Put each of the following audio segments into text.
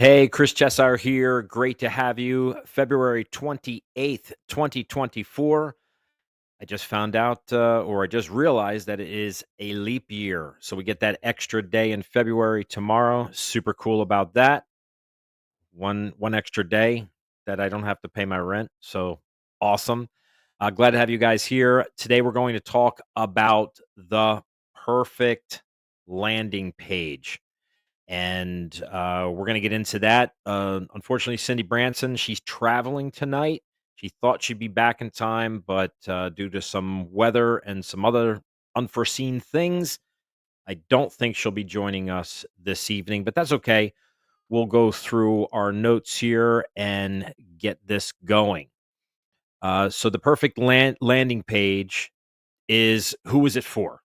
Hey, Chris Chesar here. Great to have you. February 28th, 2024. I just found out, or I just realized that it is a leap year. So we get that extra day in February tomorrow. Super cool about that. One extra day that I don't have to pay my rent. So awesome. Glad to have you guys here. Today we're going to talk about the perfect landing page. And we're going to get into that. Unfortunately, Cindy Branson, she's traveling tonight. She thought she'd be back in time, but due to some weather and some other unforeseen things, I don't think she'll be joining us this evening, but that's okay. We'll go through our notes here and get this going. So the perfect landing page is, who is it for?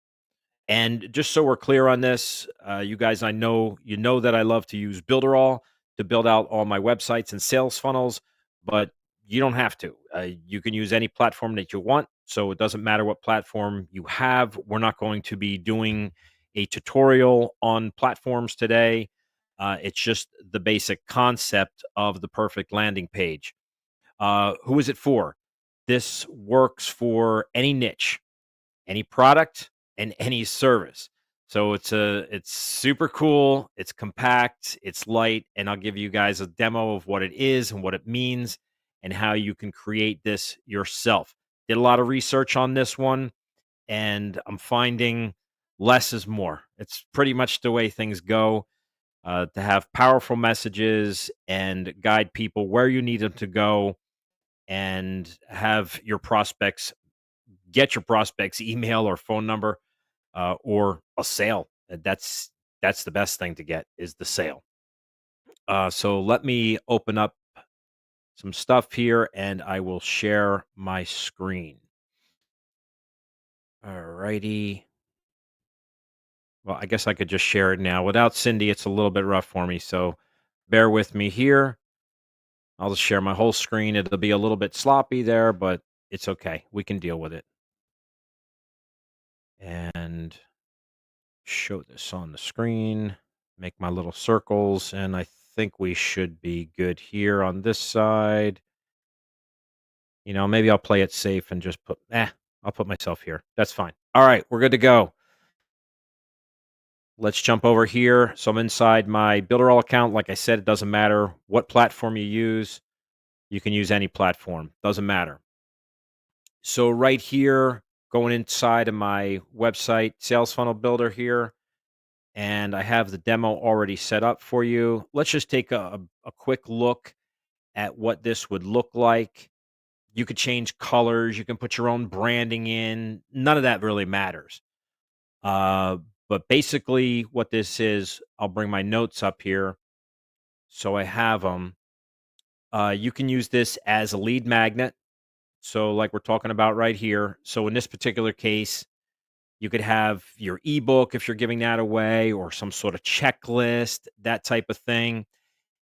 And just so we're clear on this, you guys, I know you know that I love to use builderall to build out all my websites and sales funnels, but you don't have to. You can use any platform that you want. So it doesn't matter what platform you have. We're not going to be doing a tutorial on platforms today. It's just the basic concept of the perfect landing page. Who is it for? This works for any niche, any product, and any service. So it's super cool, it's compact, it's light, and I'll give you guys a demo of what it is and what it means and how you can create this yourself. Did a lot of research on this one, and I'm finding less is more. It's pretty much the way things go. To have powerful messages and guide people where you need them to go, and have your prospects get your prospects email or phone number, or a sale. That's the best thing to get, is the sale. So let me open up some stuff here and I will share my screen. All righty. Well, I guess I could just share it now. Without Cindy, it's a little bit rough for me. So bear with me here. I'll just share my whole screen. It'll be a little bit sloppy there, but it's okay. We can deal with it. And show this on the screen, make my little circles, and I think we should be good here on this side. Maybe I'll play it safe and just I'll put myself here. That's fine. All right, we're good to go. Let's jump over here. So I'm inside my builderall account. Like I said, it doesn't matter what platform you use. You can use any platform. Doesn't matter. So right here, going inside of my website sales funnel builder here, and I have the demo already set up for you. Let's just take a quick look at what this would look like. You could change colors. You can put your own branding in. None of that really matters. Uh, but basically, what this is, I'll bring my notes up here so I have them. You can use this as a lead magnet. So, like we're talking about right here. So, in this particular case, you could have your ebook if you're giving that away, or some sort of checklist, that type of thing.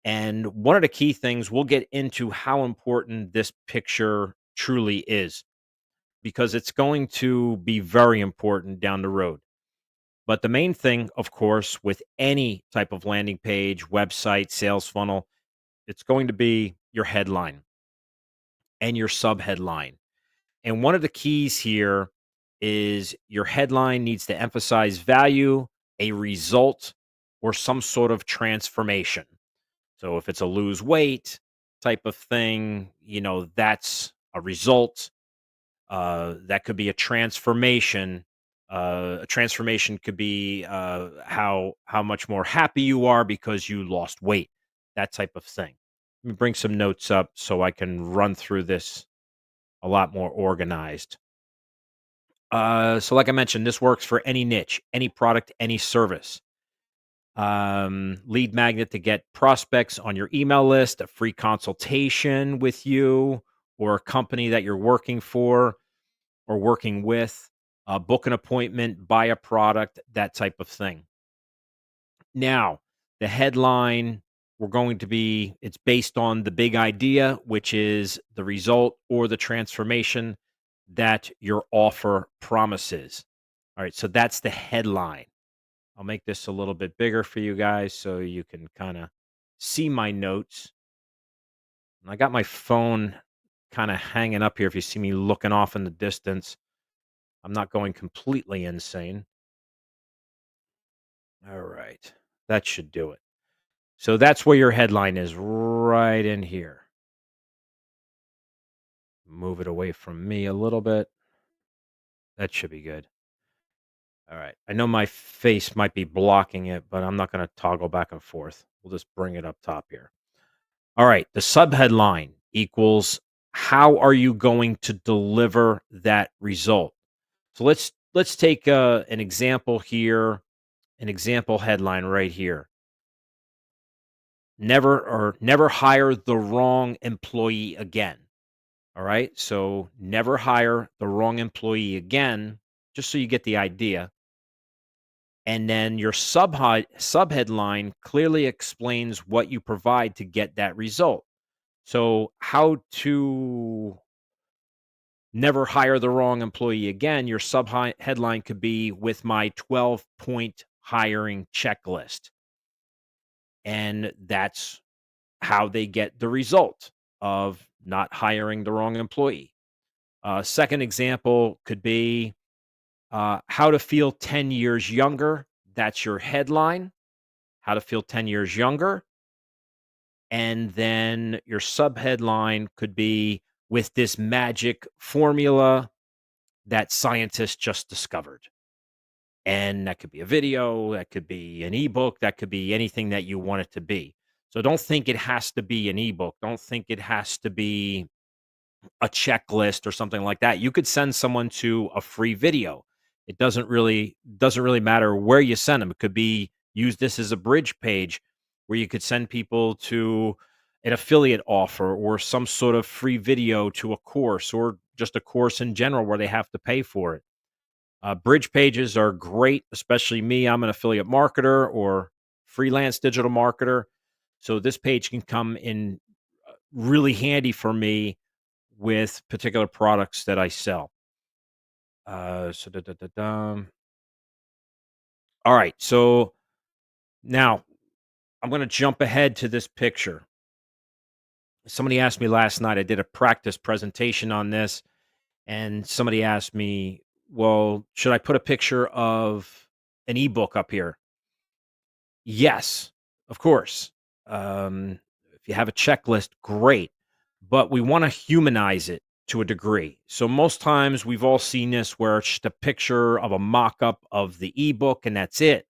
And one of the key things, we'll get into how important this picture truly is, because it's going to be very important down the road. But the main thing, of course, with any type of landing page, website, sales funnel, it's going to be your headline and your subheadline. And one of the keys here is your headline needs to emphasize value, a result, or some sort of transformation. So if it's a lose weight type of thing, that's a result. That could be a transformation. A transformation could be how much more happy you are because you lost weight. That type of thing. Let me bring some notes up so I can run through this a lot more organized. So like I mentioned, this works for any niche, any product, any service. Lead magnet to get prospects on your email list, a free consultation with you or a company that you're working for or working with, book an appointment, buy a product, that type of thing. Now, the headline, it's based on the big idea, which is the result or the transformation that your offer promises. All right, so that's the headline. I'll make this a little bit bigger for you guys so you can kind of see my notes. And I got my phone kind of hanging up here. If you see me looking off in the distance, I'm not going completely insane. All right. That should do it. So that's where your headline is, right in here. Move it away from me a little bit. That should be good. All right. I know my face might be blocking it, but I'm not going to toggle back and forth. We'll just bring it up top here. All right. The subheadline equals, how are you going to deliver that result? So let's take an example here, an example headline right here. Never hire the wrong employee again. All right? So never hire the wrong employee again, just so you get the idea. And then your subheadline clearly explains what you provide to get that result. So how to never hire the wrong employee again, your headline could be, with my 12-point hiring checklist. And that's how they get the result of not hiring the wrong employee. Second example could be, how to feel 10 years younger. That's your headline, how to feel 10 years younger. And then your subheadline could be, with this magic formula that scientists just discovered. And that could be a video, that could be an ebook, that could be anything that you want it to be. So don't think it has to be an ebook. Don't think it has to be a checklist or something like that. You could send someone to a free video. It doesn't really matter where you send them. It could be, use this as a bridge page where you could send people to an affiliate offer or some sort of free video to a course, or just a course in general where they have to pay for it. Bridge pages are great, especially me. I'm an affiliate marketer or freelance digital marketer. So this page can come in really handy for me with particular products that I sell. So da, da, da, da. All right. So now I'm going to jump ahead to this picture. Somebody asked me last night, I did a practice presentation on this, and somebody asked me, well, should I put a picture of an ebook up here? Yes, of course. If you have a checklist, great. But we want to humanize it to a degree. So most times we've all seen this where it's just a picture of a mock-up of the ebook and that's it.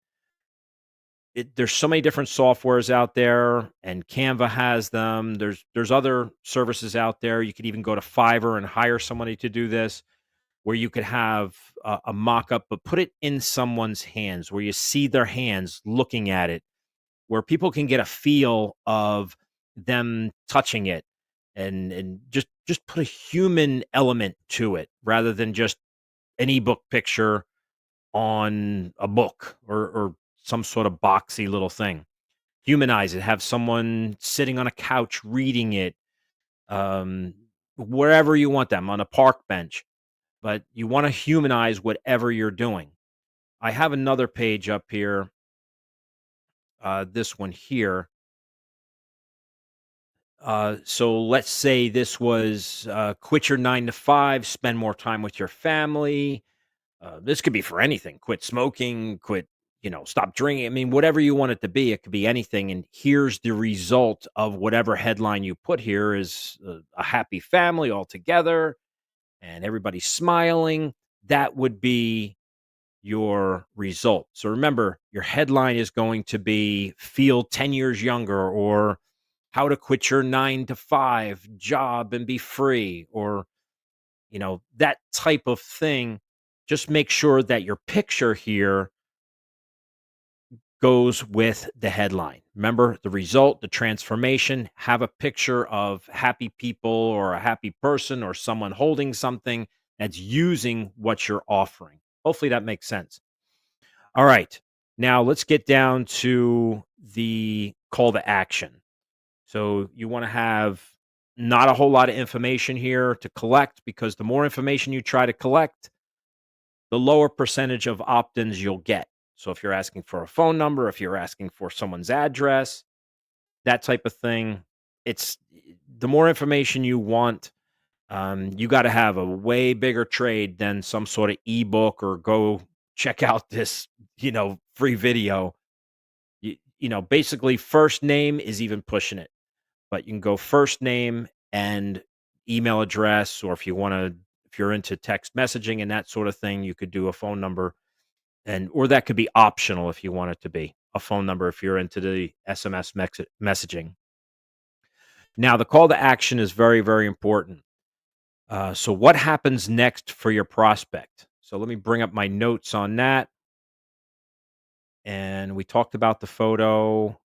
There's so many different softwares out there, and Canva has them. There's other services out there. You could even go to Fiverr and hire somebody to do this, where you could have a mock-up, but put it in someone's hands where you see their hands looking at it, where people can get a feel of them touching it, and just put a human element to it rather than just an ebook picture on a book, or some sort of boxy little thing. Humanize it, have someone sitting on a couch reading it, um, wherever you want them, on a park bench, but you want to humanize whatever you're doing. I have another page up here, this one here. So let's say this was, quit your 9 to 5, spend more time with your family. This could be for anything. Quit smoking, stop drinking. I mean, whatever you want it to be, it could be anything. And here's the result of whatever headline you put here is, a happy family all together and everybody's smiling. That would be your result. So remember, your headline is going to be, feel 10 years younger, or how to quit your 9 to 5 job and be free, or, that type of thing. Just make sure that your picture here goes with the headline. Remember, the result, the transformation, have a picture of happy people, or a happy person, or someone holding something that's using what you're offering. Hopefully that makes sense. All right. Now let's get down to the call to action. So you want to have not a whole lot of information here to collect, because the more information you try to collect, the lower percentage of opt ins you'll get. So if you're asking for a phone number, if you're asking for someone's address, that type of thing. It's the more information you want, you got to have a way bigger trade than some sort of ebook or go check out this, free video. Basically, first name is even pushing it, but you can go first name and email address, or if you're into text messaging and that sort of thing, you could do a phone number, or that could be optional if you want it to be a phone number if you're into the SMS messaging. Now, the call to action is very, very important. So, what happens next for your prospect? So, let me bring up my notes on that. And we talked about the photo.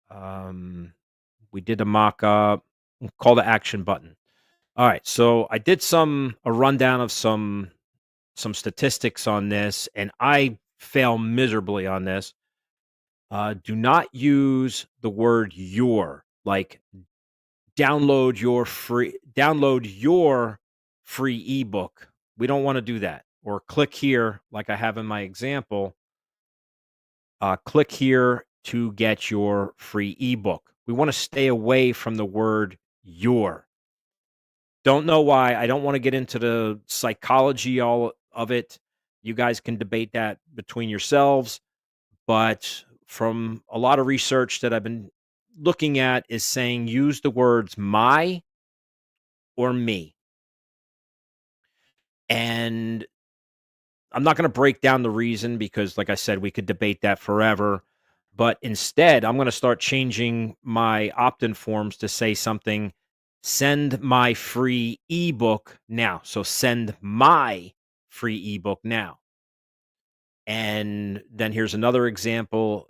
Um, we did a mock up, call to action button. All right. So, I did a rundown of some statistics on this, and I fail miserably on this. Do not use the word your, like download your free ebook. We don't want to do that. Or click here, like I have in my example. Click here to get your free ebook. We want to stay away from the word your. Don't know why. I don't want to get into the psychology all of it. You guys can debate that between yourselves. But from a lot of research that I've been looking at is saying use the words my or me. And I'm not going to break down the reason because, like I said, we could debate that forever. But instead, I'm going to start changing my opt in forms to say something send my free ebook now. So send my free ebook now. And then here's another example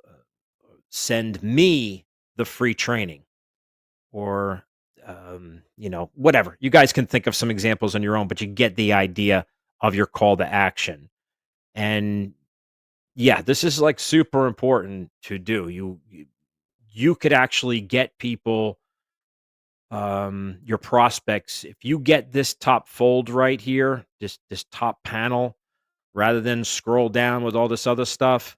send me the free training or, whatever. You guys can think of some examples on your own, but you get the idea of your call to action. And yeah, this is like super important to do. You could actually get people, your prospects, if you get this top fold right here, this top panel, rather than scroll down with all this other stuff.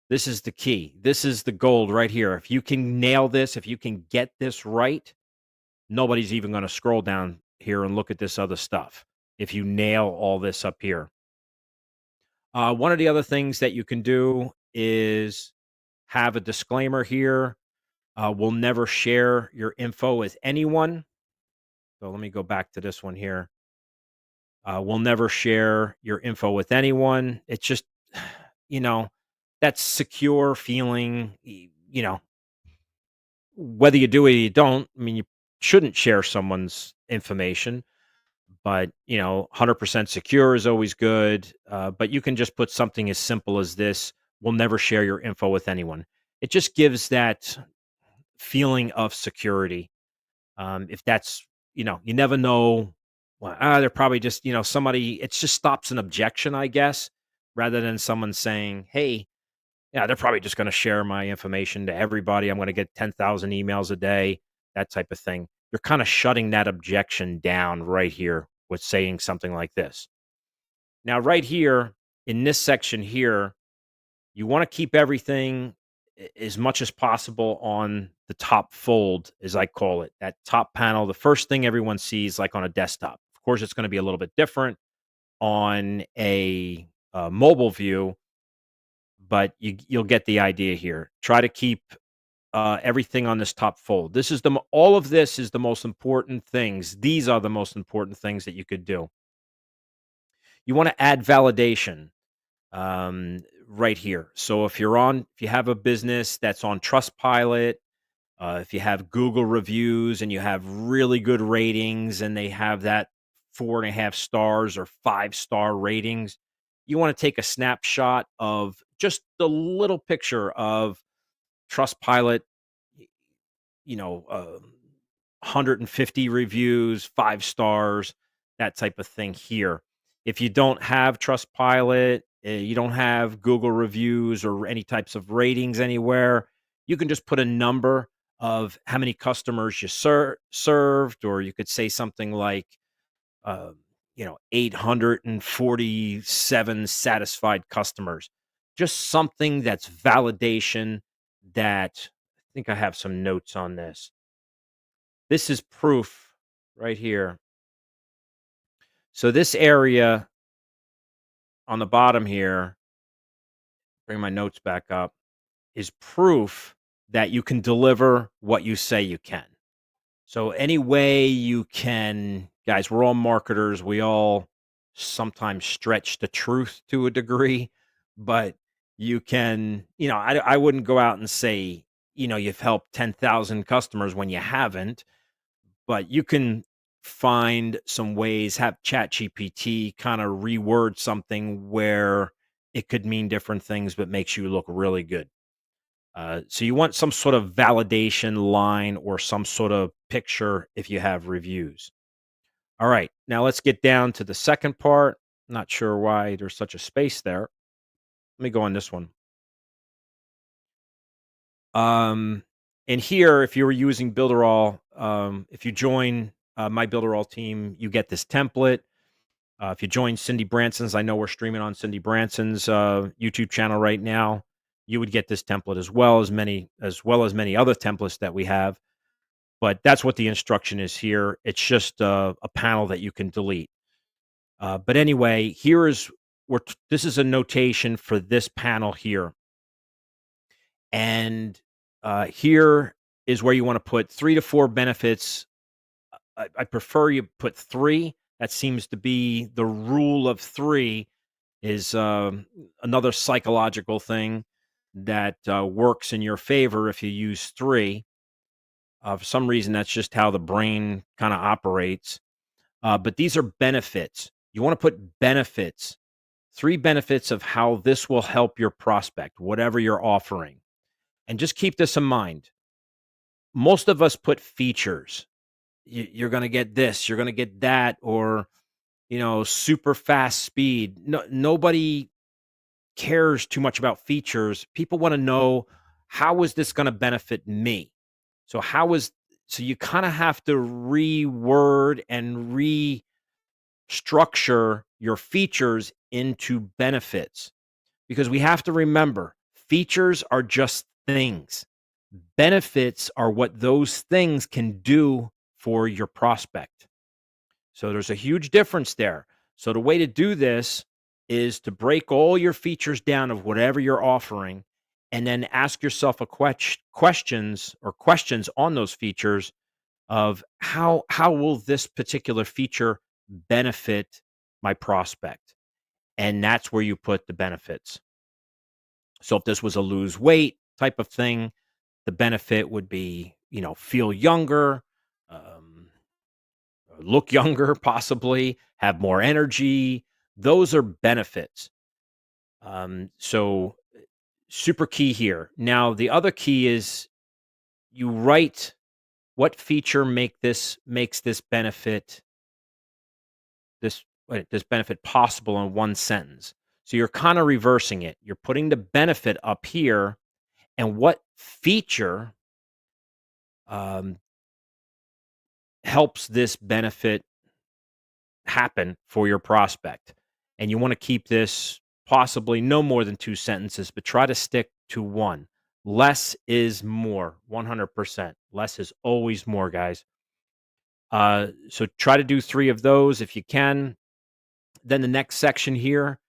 This is the key. This is the gold right here. If you can nail this, if you can get this right, nobody's even going to scroll down here and look at this other stuff. If you nail all this up here. One of the other things that you can do is have a disclaimer here. We'll never share your info with anyone. So let me go back to this one here. We'll never share your info with anyone. It's just, you know, that secure feeling, whether you do it or you don't. I mean, you shouldn't share someone's information, but 100% secure is always good. But you can just put something as simple as this: "We'll never share your info with anyone." It just gives that feeling of security. If that's, you never know. Well, they're probably just, somebody. It just stops an objection, I guess, rather than someone saying, "Hey, yeah, they're probably just going to share my information to everybody. I'm going to get 10,000 emails a day," that type of thing. You're kind of shutting that objection down right here with saying something like this. Now, right here in this section here, you want to keep everything as much as possible on the top fold, as I call it, that top panel, the first thing everyone sees, like on a desktop. Of course, it's going to be a little bit different on a mobile view, but you'll get the idea here. Try to keep everything on this top fold. All of this is the most important things. These are the most important things that you could do. You want to add validation right here. So if you have a business that's on Trustpilot, if you have Google reviews and you have really good ratings and they have that 4.5 stars or 5-star ratings, you want to take a snapshot of just the little picture of Trustpilot, you know, uh, 150 reviews, 5 stars, that type of thing here. If you don't have Trustpilot, you don't have Google reviews or any types of ratings anywhere, you can just put a number of how many customers you served, or you could say something like, uh, 847 satisfied customers. Just something that's validation that think I have some notes on this. This is proof right here. So this area on the bottom here, bring my notes back up, is proof that you can deliver what you say you can. So any way you can, guys, we're all marketers. We all sometimes stretch the truth to a degree, but you can, I wouldn't go out and say, you've helped 10,000 customers when you haven't, but you can find some ways, have chat GPT kind of reword something where it could mean different things, but makes you look really good. So you want some sort of validation line or some sort of picture if you have reviews. All right, now let's get down to the second part. Not sure why there's such a space there. Let me go on this one. Um, and here, if you were using builderall, if you join my builderall team, you get this template. If you join Cindy Branson's, I know we're streaming on Cindy Branson's YouTube channel right now. You would get this template as many other templates that we have. But that's what the instruction is here. It's just a panel that you can delete. But anyway, this is a notation for this panel here, and here is where you want to put 3 to 4 benefits. I prefer you put 3. That seems to be the rule of 3. Is another psychological thing that works in your favor if you use 3. For some reason, that's just how the brain kind of operates. But these are benefits. You want to put benefits, 3 benefits of how this will help your prospect, whatever you're offering. And just keep this in mind. Most of us put features. You're going to get this, you're going to get that, or, super fast speed. No, nobody cares too much about features. People want to know, how is this going to benefit me? So so you kind of have to reword and restructure your features into benefits, because we have to remember, features are just things. Benefits are what those things can do for your prospect. So there's a huge difference there. So the way to do this is to break all your features down of whatever you're offering, and then ask yourself questions on those features of how will this particular feature benefit my prospect? And that's where you put the benefits. So if this was a lose weight type of thing, the benefit would be, feel younger, um, look younger, possibly have more energy. Those are benefits. So super key here. Now, the other key is you write what feature makes this benefit possible in one sentence. So you're kind of reversing it. You're putting the benefit up here, and what feature um, helps this benefit happen for your prospect. And you want to keep this possibly no more than 2 sentences, but try to stick to 1. Less is more, 100%. Less is always more, guys. So try to do 3 of those if you can. Then the next section here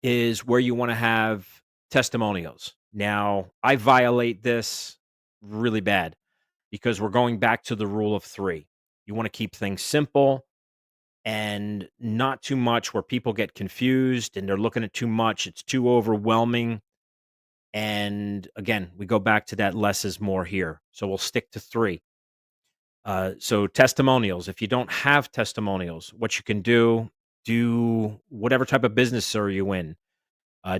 is where you want to have testimonials. Now, I violate this really bad because we're going back to the rule of 3. You want to keep things simple and not too much where people get confused and they're looking at too much. It's too overwhelming. And again, we go back to that less is more here. So we'll stick to 3. So testimonials. If you don't have testimonials, what you can do whatever type of business are you in?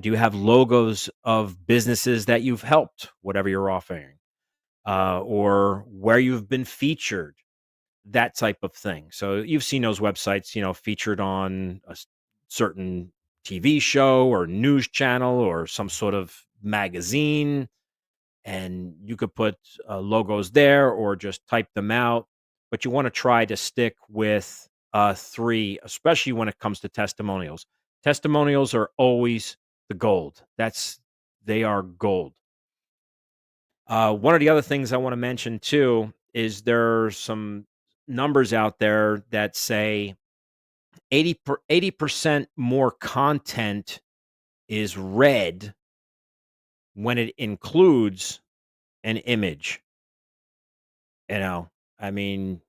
Do you have logos of businesses that you've helped, whatever you're offering, or where you've been featured? That type of thing. So you've seen those websites, featured on a certain TV show or news channel or some sort of magazine, and you could put logos there or just type them out. But you want to try to stick with 3, especially when it comes to testimonials. Testimonials are always the gold. They are gold. One of the other things I want to mention too is there's some numbers out there that say 80% more content is read when it includes an image. You know, I mean,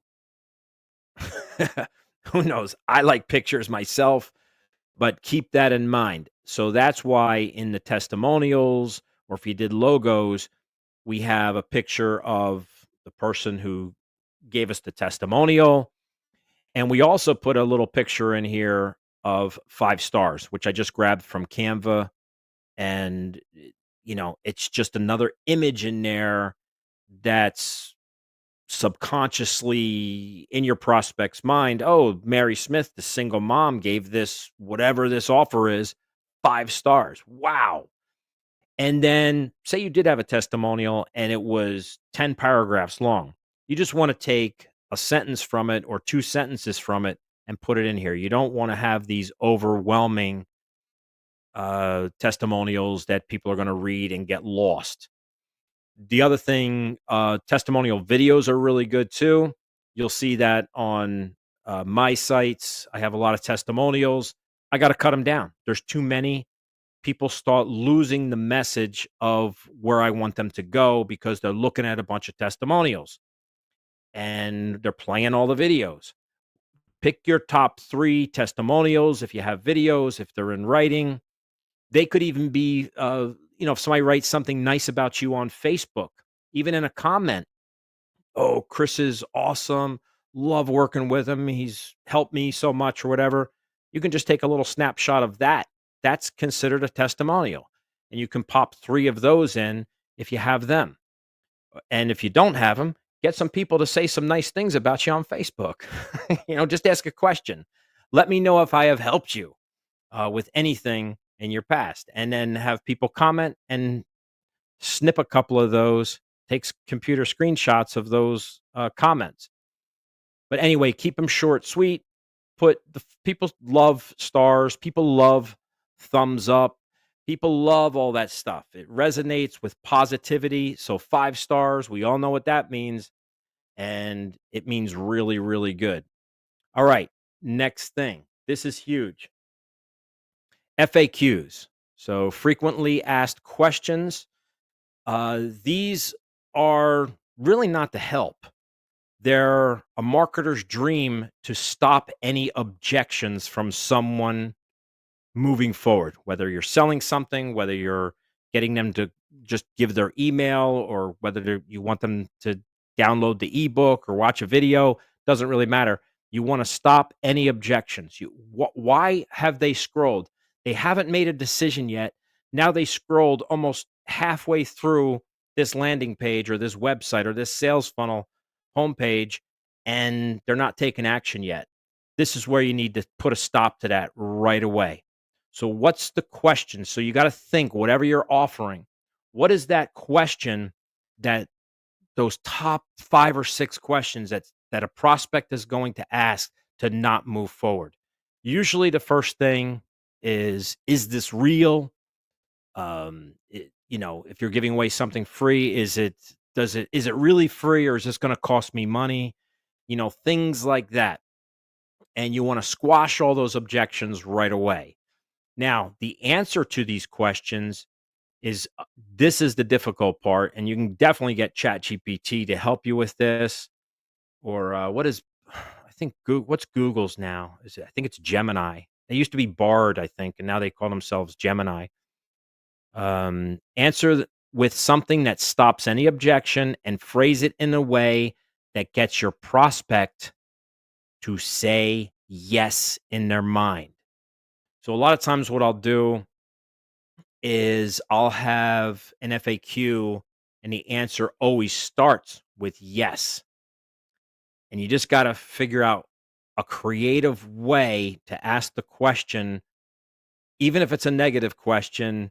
who knows? I like pictures myself, but keep that in mind. So that's why in the testimonials, or if you did logos, we have a picture of the person who gave us the testimonial. And we also put a little picture in here of 5 stars, which I just grabbed from Canva. And, it's just another image in there that's subconsciously in your prospect's mind. Oh, Mary Smith, the single mom, gave this, whatever this offer is, 5 stars. Wow. And then say you did have a testimonial and it was 10 paragraphs long. You just want to take a sentence from it or 2 sentences from it and put it in here. You don't want to have these overwhelming testimonials that people are going to read and get lost. The other thing, testimonial videos are really good too. You'll see that on my sites. I have a lot of testimonials. I got to cut them down. There's too many. People start losing the message of where I want them to go because they're looking at a bunch of testimonials and they're playing all the videos. Pick your top 3 testimonials if you have videos, if they're in writing. They could even be, if somebody writes something nice about you on Facebook, even in a comment. Oh, Chris is awesome. Love working with him. He's helped me so much, or whatever. You can just take a little snapshot of that. That's considered a testimonial. And you can pop 3 of those in if you have them. And if you don't have them, get some people to say some nice things about you on Facebook. Just ask a question. Let me know if I have helped you with anything in your past, and then have people comment and snip a couple of those, takes computer screenshots of those comments. But anyway, keep them short, sweet. People love stars, people love thumbs up, people love all that stuff. It resonates with positivity. So 5 stars, we all know what that means, and it means really, really good. All right, next thing. This is huge. FAQs. So frequently asked questions. These are really not to help. They're a marketer's dream to stop any objections from someone moving forward, whether you're selling something, whether you're getting them to just give their email, or whether you want them to download the ebook or watch a video, doesn't really matter. You want to stop any objections. Why have they scrolled? They haven't made a decision yet. Now they scrolled almost halfway through this landing page or this website or this sales funnel homepage, and they're not taking action yet. This is where you need to put a stop to that right away. So what's the question? So you got to think, whatever you're offering, what is that question, that those top 5 or 6 questions that a prospect is going to ask to not move forward? Usually the first thing is this real? If you're giving away something free, is it really free, or is this going to cost me money? Things like that. And you want to squash all those objections right away. Now, the answer to these questions is, this is the difficult part, and you can definitely get ChatGPT to help you with this. Or I think what's Google's now? I think it's Gemini. They used to be Bard, I think, and now they call themselves Gemini. Answer with something that stops any objection, and phrase it in a way that gets your prospect to say yes in their mind. So a lot of times what I'll do is I'll have an FAQ and the answer always starts with yes. And you just got to figure out a creative way to ask the question, even if it's a negative question,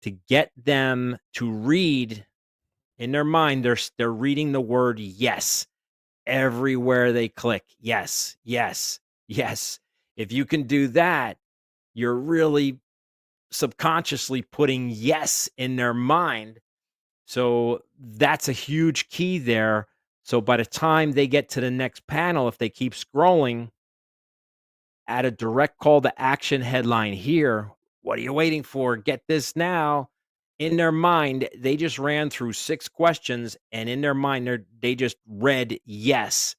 to get them to read in their mind. They're reading the word yes everywhere they click. Yes, yes, yes. If you can do that, you're really subconsciously putting yes in their mind. So that's a huge key there. So by the time they get to the next panel, if they keep scrolling, add a direct call to action headline here. What are you waiting for? Get this now. In their mind, they just ran through 6 questions, and in their mind, they just read yes.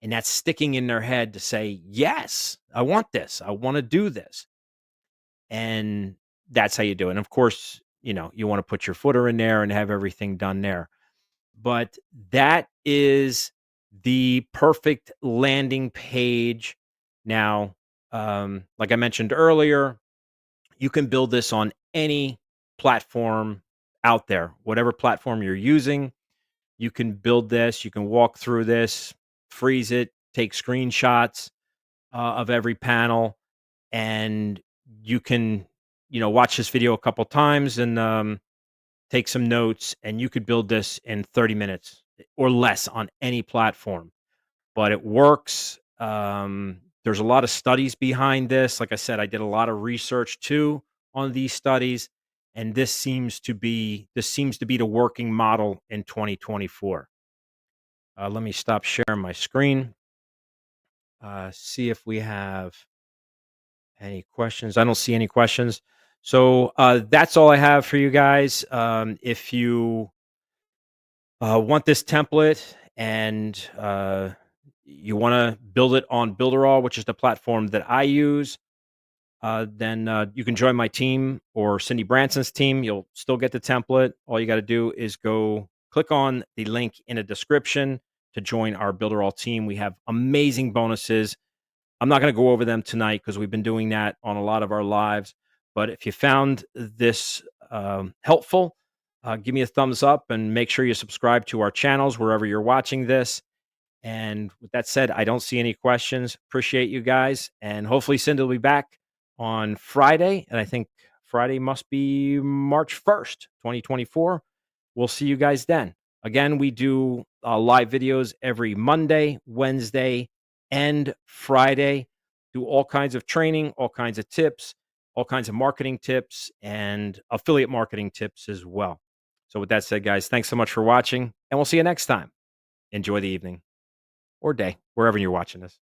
And that's sticking in their head to say, yes, I want this. I want to do this. And that's how you do it. And of course, you want to put your footer in there and have everything done there. But that is the perfect landing page. Now, like I mentioned earlier, you can build this on any platform out there, whatever platform you're using. You can build this, you can walk through this, freeze it, take screenshots of every panel, and you can, watch this video a couple times and take some notes, and you could build this in 30 minutes or less on any platform. But it works. There's a lot of studies behind this. Like I said, I did a lot of research too on these studies, and this seems to be the working model in 2024. Let me stop sharing my screen. See if we have any questions. I don't see any questions. So that's all I have for you guys. If you want this template and you want to build it on builderall, which is the platform that I use, then you can join my team or Cindy Branson's team. You'll still get the template. All you got to do is go click on the link in the description to join our builderall team. We have amazing bonuses. I'm not going to go over them tonight because we've been doing that on a lot of our lives. But if you found this helpful, give me a thumbs up and make sure you subscribe to our channels wherever you're watching this. And with that said, I don't see any questions. Appreciate you guys. And hopefully Cindy will be back on Friday. And I think Friday must be March 1st, 2024. We'll see you guys then. Again, we do live videos every Monday, Wednesday, and Friday. Do all kinds of training, all kinds of tips, all kinds of marketing tips, and affiliate marketing tips as well. So with that said, guys, thanks so much for watching, and we'll see you next time. Enjoy the evening or day, wherever you're watching this.